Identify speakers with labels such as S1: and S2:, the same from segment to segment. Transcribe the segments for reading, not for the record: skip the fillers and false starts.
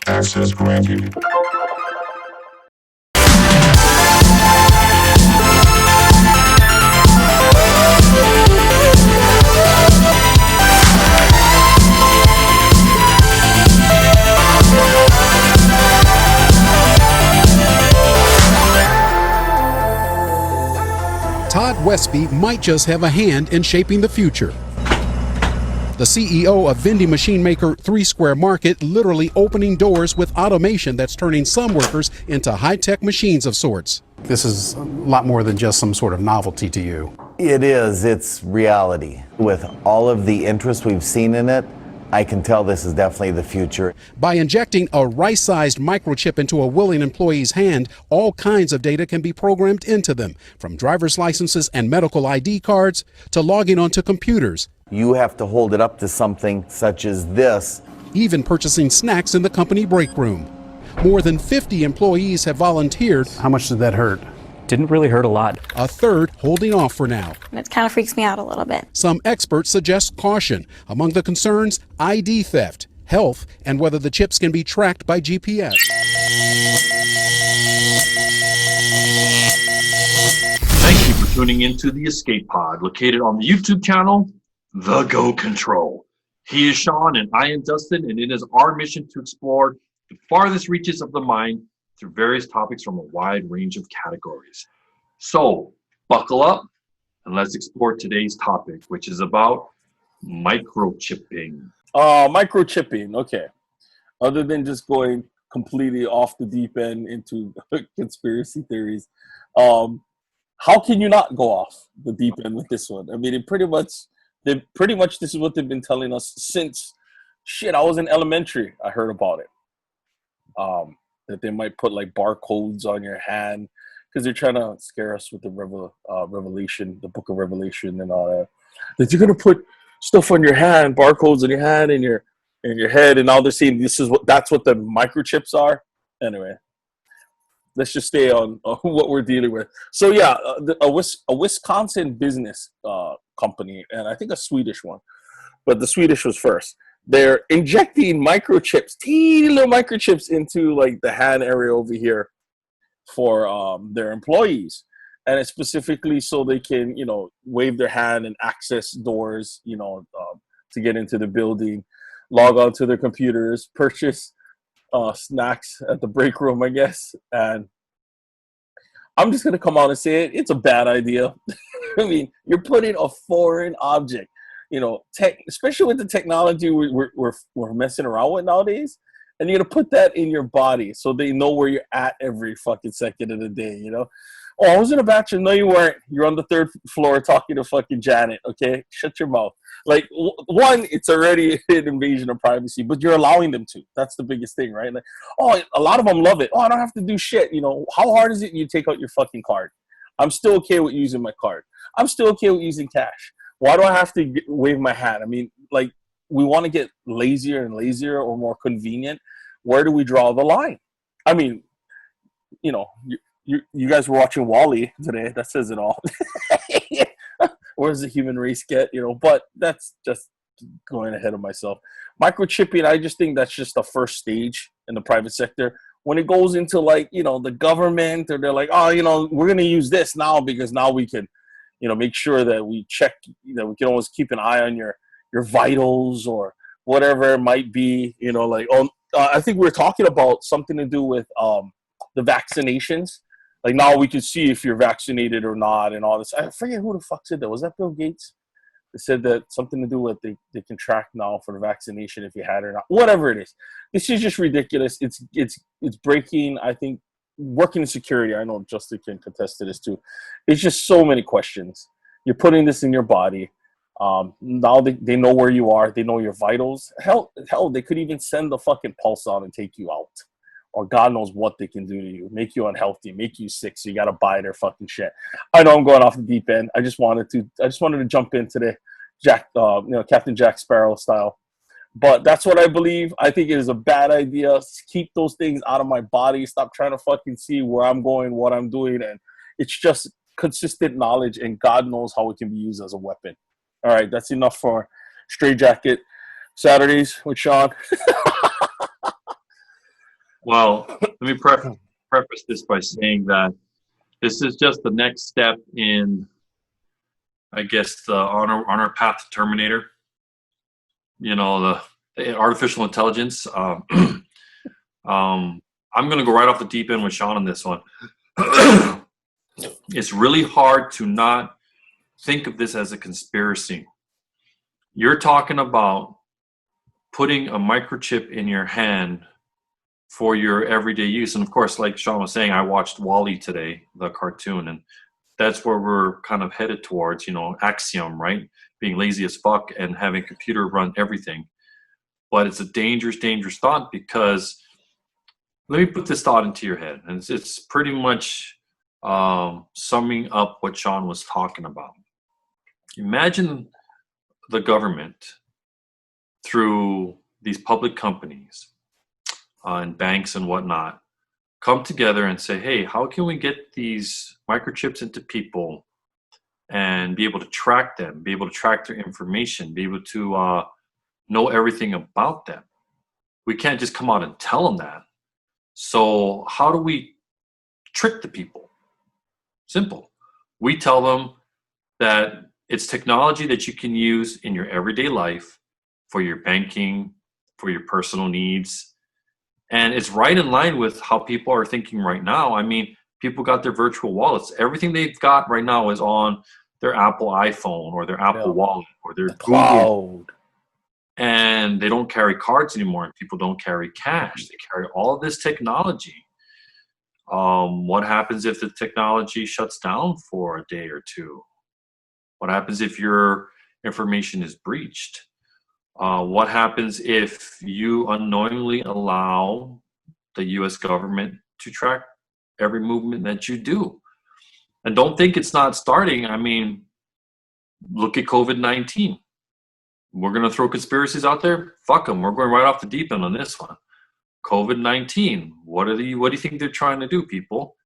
S1: Access granted.
S2: Todd Westby might just have a hand in shaping the future. The CEO of vending machine maker 3 Square Market literally opening doors with automation that's turning some workers into high-tech machines of sorts. This is a lot more than just some sort of novelty to you.
S3: It is. It's reality. With all of the interest we've seen in it, I can tell this is definitely the future.
S2: By injecting a rice-sized microchip into a willing employee's hand, all kinds of data can be programmed into them, from driver's licenses and medical ID cards to logging onto computers.
S3: You have to hold it up to something such as this.
S2: Even purchasing snacks in the company break room. More than 50 employees have volunteered.
S4: How much did that hurt?
S5: Didn't really hurt a lot.
S2: A third holding off for now.
S6: And it kind of freaks me out a little bit.
S2: Some experts suggest caution. Among the concerns, ID theft, health, and whether the chips can be tracked by GPS.
S7: Thank you for tuning into the Escape Pod, located on the YouTube channel, The Go Control. He is Sean and I am Dustin, and it is our mission to explore the farthest reaches of the mind through various topics from a wide range of categories. So, buckle up and let's explore today's topic, which is about microchipping.
S8: Microchipping, okay. Other than just going completely off the deep end into conspiracy theories, how can you not go off the deep end with this one? I mean, pretty much this is what they've been telling us since, I was in elementary. I heard about it. That they might put like barcodes on your hand because they're trying to scare us with the Revelation, the Book of Revelation, and all that. That you're gonna put stuff on your hand, barcodes on your hand and your head, and now they're saying that's what the microchips are. Anyway, let's just stay on what we're dealing with. So yeah, a Wisconsin business company, and I think a Swedish one, but the Swedish was first. They're injecting microchips, teeny little microchips into like the hand area over here for their employees. And it's specifically so they can, wave their hand and access doors, to get into the building, log on to their computers, purchase snacks at the break room, I guess. And I'm just going to come out and say it's a bad idea. I mean, you're putting a foreign object, especially with the technology we're messing around with nowadays, and you're gonna put that in your body so they know where you're at every fucking second of the day. Oh, I was in a bathroom. No, you weren't. You're on the 3rd floor talking to fucking Janet. Okay, shut your mouth. Like, one, it's already an invasion of privacy, but you're allowing them to. That's the biggest thing, right? Like, a lot of them love it. I don't have to do shit. How hard is it? You take out your fucking card. I'm still okay with using my card. I'm still okay with using cash. Why do I have to wave my hand? I mean, like, we want to get lazier and lazier or more convenient. Where do we draw the line? I mean, you guys were watching WALL-E today. That says it all. Where does the human race get? But that's just going ahead of myself. Microchipping, I just think that's just the first stage in the private sector. When it goes into like, the government, or they're like, we're going to use this now because now we can, make sure that we check, we can always keep an eye on your vitals or whatever it might be, I think we're talking about something to do with the vaccinations. Like now we can see if you're vaccinated or not and all this. I forget who the fuck said that. Was that Bill Gates? They said that something to do with they can track now for the vaccination if you had it or not. Whatever it is. This is just ridiculous. It's breaking, I think, working in security. I know Justin can contest to this too. It's just so many questions. You're putting this in your body. Now they know where you are. They know your vitals. Hell, they could even send the fucking pulse out and take you out. Or God knows what they can do to you. Make you unhealthy, make you sick, so you gotta buy their fucking shit. I know I'm going off the deep end. I just wanted to jump in today, Captain Jack Sparrow style. But that's what I believe. I think it is a bad idea. Keep those things out of my body. Stop trying to fucking see where I'm going, what I'm doing. And it's just consistent knowledge, and God knows how it can be used as a weapon. All right, that's enough for Stray Jacket. Saturdays with Sean.
S7: Well, let me preface this by saying that this is just the next step in, I guess, on our path to Terminator. You know, the artificial intelligence. I'm going to go right off the deep end with Sean on this one. It's really hard to not think of this as a conspiracy. You're talking about putting a microchip in your hand for your everyday use. And of course, like Sean was saying, I watched WALL-E today, the cartoon, and that's where we're kind of headed towards, you know, Axiom, right? Being lazy as fuck and having a computer run everything. But it's a dangerous, dangerous thought, because let me put this thought into your head. And it's pretty much summing up what Sean was talking about. Imagine the government, through these public companies and banks and whatnot, come together and say, hey, how can we get these microchips into people and be able to track them, be able to track their information, be able to know everything about them? We can't just come out and tell them that. So how do we trick the people? Simple. We tell them that it's technology that you can use in your everyday life for your banking, for your personal needs. And it's right in line with how people are thinking right now. I mean, people got their virtual wallets. Everything they've got right now is on their Apple iPhone or their Apple Wallet or their Google. And they don't carry cards anymore, and people don't carry cash. They carry all of this technology. What happens if the technology shuts down for a day or two? What happens if your information is breached? What happens if you unknowingly allow the US government to track every movement that you do? And don't think it's not starting. I mean, look at COVID-19. We're going to throw conspiracies out there? Fuck them. We're going right off the deep end on this one. COVID-19. What do you think they're trying to do, people?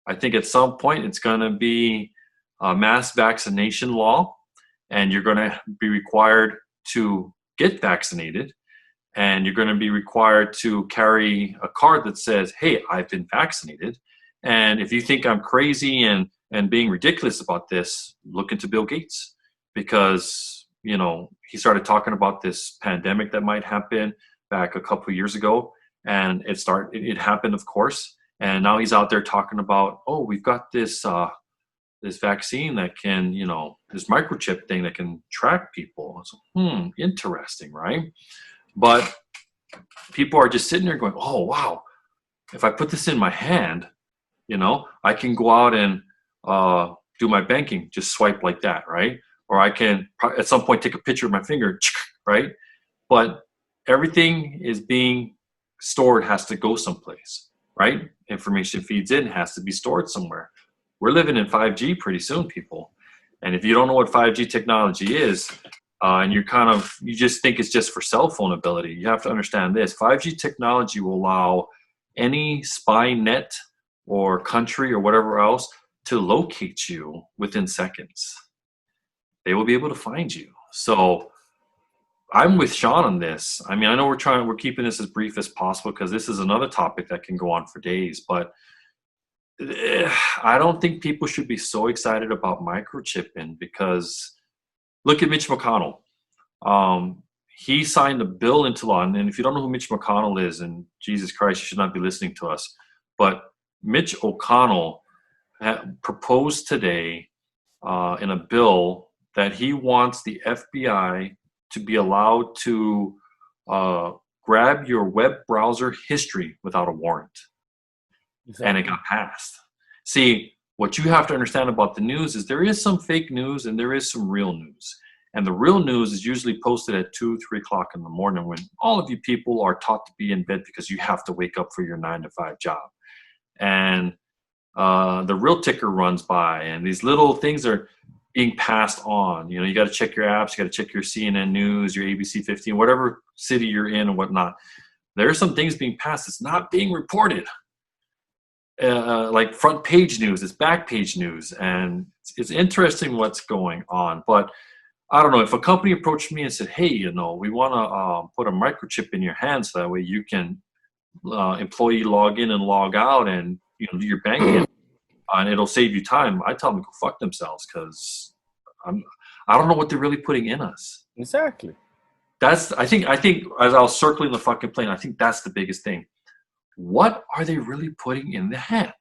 S7: I think at some point it's going to be a mass vaccination law, and you're going to be required to get vaccinated, and you're going to be required to carry a card that says, hey, I've been vaccinated. And if you think I'm crazy and being ridiculous about this, look into Bill Gates, because, you know, he started talking about this pandemic that might happen back a couple of years ago, and it happened, of course. And now he's out there talking about, oh, we've got this this vaccine that can, you know, this microchip thing that can track people. So, interesting, right? But people are just sitting there going, oh, wow, if I put this in my hand, you know, I can go out and do my banking, just swipe like that, right? Or I can at some point take a picture of my finger, right? But everything is being stored, has to go someplace, right? Information feeds in, has to be stored somewhere. We're living in 5G pretty soon, people. And if you don't know what 5G technology is, and you just think it's just for cell phone ability, you have to understand this. 5G technology will allow any spy net or country or whatever else to locate you within seconds. They will be able to find you. So I'm with Sean on this. I mean, I know we're keeping this as brief as possible, because this is another topic that can go on for days, but I don't think people should be so excited about microchipping, because look at Mitch McConnell. He signed a bill into law, and if you don't know who Mitch McConnell is, and Jesus Christ, you should not be listening to us, but Mitch O'Connell proposed today in a bill that he wants the FBI to be allowed to grab your web browser history without a warrant. Exactly. And it got passed. See, what you have to understand about the news is there is some fake news and there is some real news. And the real news is usually posted at 2, 3 o'clock in the morning, when all of you people are taught to be in bed because you have to wake up for your 9-to-5 job. And the real ticker runs by, and these little things are being passed on. You know, you got to check your apps, you got to check your CNN News, your ABC 15, whatever city you're in and whatnot. There are some things being passed. It's not being reported. Like front page news, it's back page news, and it's interesting what's going on. But I don't know, if a company approached me and said, hey, you know, we want to put a microchip in your hand so that way you can employee log in and log out and, you know, do your banking and it'll save you time, I tell them to go fuck themselves because I don't know what they're really putting in us.
S8: Exactly.
S7: That's I think as I was circling the fucking plane, I think that's the biggest thing. What are they really putting in the hand?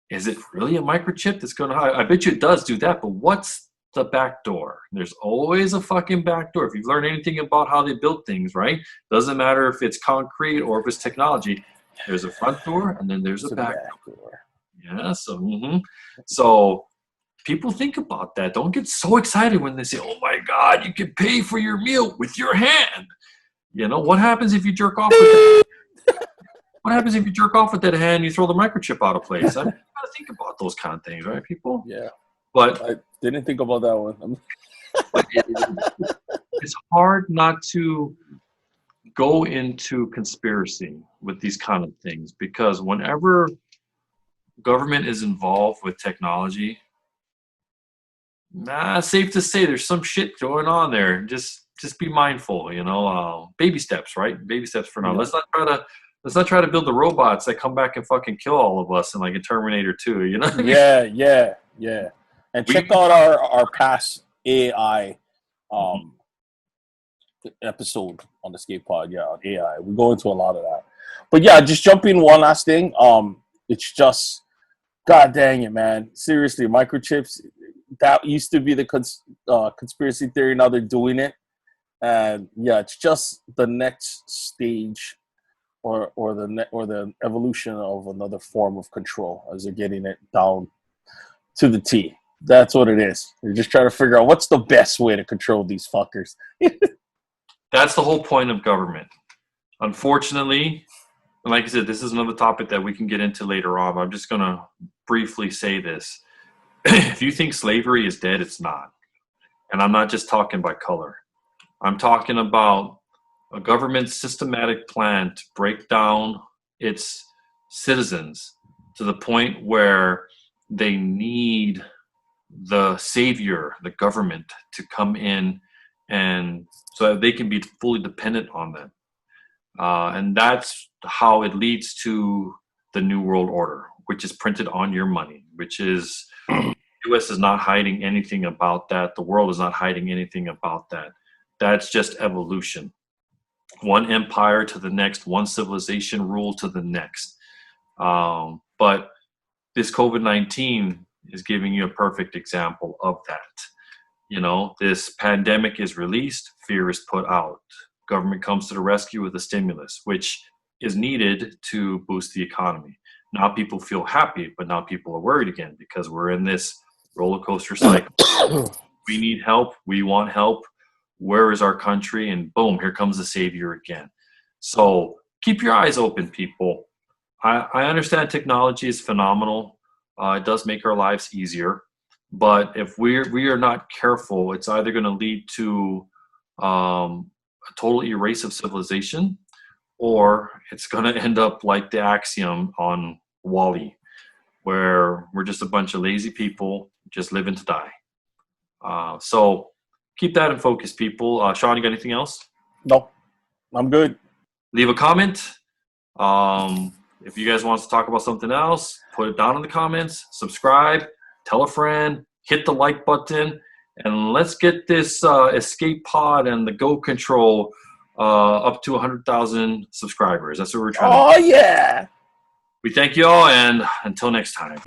S7: Is it really a microchip that's going to? I bet you it does do that, but what's the back door? There's always a fucking back door. If you've learned anything about how they build things, right? Doesn't matter if it's concrete or if it's technology. There's a front door and then there's a back door. Yeah. So people think about that. Don't get so excited when they say, "Oh my God, you can pay for your meal with your hand." You know what happens if you jerk off with that? What happens if you jerk off with that hand and you throw the microchip out of place? I mean, you gotta think about those kind of things, right, people?
S8: Yeah.
S7: But
S8: I didn't think about that one.
S7: It's hard not to go into conspiracy with these kind of things because whenever government is involved with technology, safe to say there's some shit going on there. Just be mindful, you know. Baby steps, right? Baby steps for now.
S8: Yeah.
S7: Let's not try to build the robots that come back and fucking kill all of us in like a Terminator 2, you know what I mean?
S8: Yeah. And check out our past AI episode on the Escape Pod. Yeah, on AI. We go into a lot of that. But yeah, just jumping one last thing. It's just, God dang it, man. Seriously, microchips, that used to be the conspiracy theory. Now they're doing it. And yeah, it's just the next stage or the evolution of another form of control as they're getting it down to the T. That's what it is. They're just trying to figure out what's the best way to control these fuckers.
S7: That's the whole point of government. Unfortunately, and like I said, this is another topic that we can get into later on. But I'm just going to briefly say this. If you think slavery is dead, it's not. And I'm not just talking by color. I'm talking about a government's systematic plan to break down its citizens to the point where they need the savior, the government, to come in and so that they can be fully dependent on them. And that's how it leads to the New World Order, which is printed on your money, which is the U.S. is not hiding anything about that. The world is not hiding anything about that. That's just evolution. One empire to the next, one civilization rule to the next. But this COVID-19 is giving you a perfect example of that. You know, this pandemic is released, fear is put out. Government comes to the rescue with a stimulus, which is needed to boost the economy. Now people feel happy, but now people are worried again because we're in this roller coaster cycle. We need help. We want help. Where is our country? And boom, here comes the savior again. So keep your eyes open, people. I understand technology is phenomenal. It does make our lives easier. But if we are not careful, it's either going to lead to a total erase of civilization, or it's going to end up like the Axiom on WALL-E, where we're just a bunch of lazy people just living to die. So keep that in focus, people. Sean, you got anything else?
S8: No, I'm good.
S7: Leave a comment. If you guys want us to talk about something else, put it down in the comments. Subscribe. Tell a friend. Hit the like button. And let's get this Escape Pod and the Go Control up to 100,000 subscribers. That's what we're trying to do.
S8: Oh, yeah.
S7: We thank you all, and until next time.